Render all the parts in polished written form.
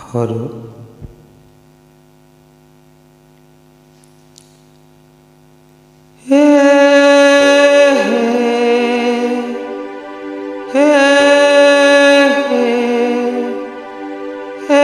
হর হে হে হে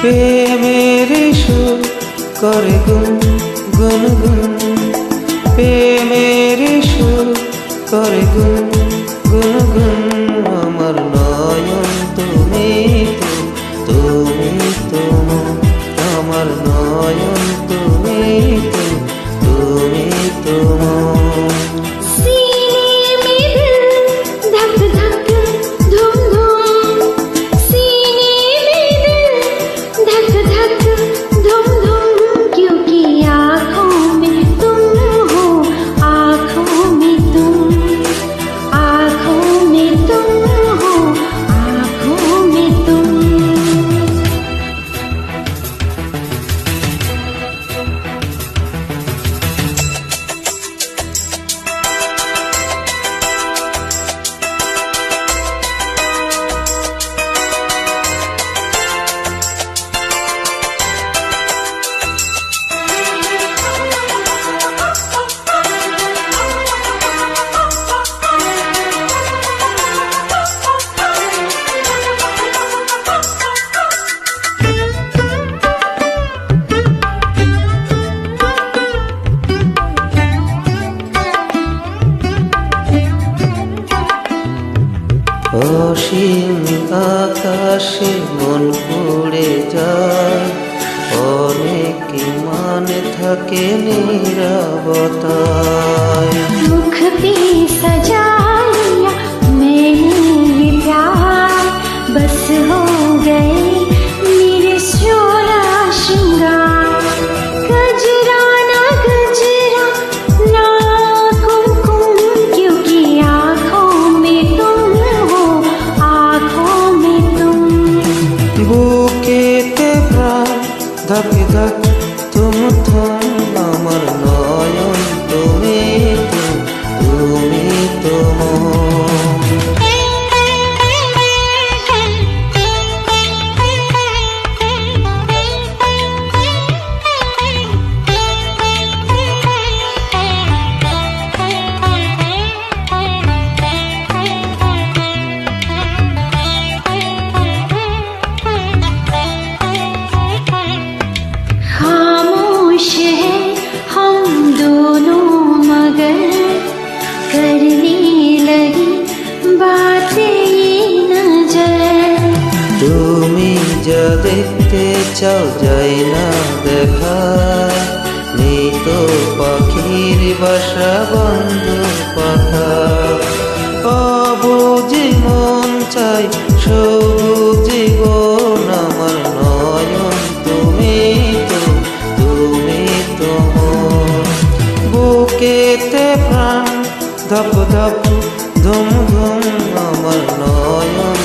প্রেমের সুর করে গুন গুন গুন, প্রেমের সুর করে গুন গুন গুন। আমার নয়ন তুমি তো, তুমি তো আমার নয়ন তুমি তো, তুমি তো। অসীম আকাশে মন পড়ে যায়, অনেক মানে থাকে নীরবতায়। मुख पे सजा लिया मैंने ये प्यार, बस हो गए मेरे शोला श्रृंगार। गजरा ना गजरा ना कुमकुम, क्योंकि आँखों में तुम हो, आँखों में तुम। বুকেতে প্রাণ ধাপে ধাপ তুম থম, আমার নয়ন তুমি তো, তুমি তো। खामोश है हम दोनों मगर करने लगी बातें ये नजर। তুমি যা দেখতে চাও যাই না দেখা, নেই তো পাখির বাসা বন্ধ পাখা। অবুঝি মন চাই সবুজ জীবন, আমার নয়ন তুমি তো, তুমি তো। বুকেতে প্রাণ ধপ ধপ ধুম ধুম, আমার নয়ন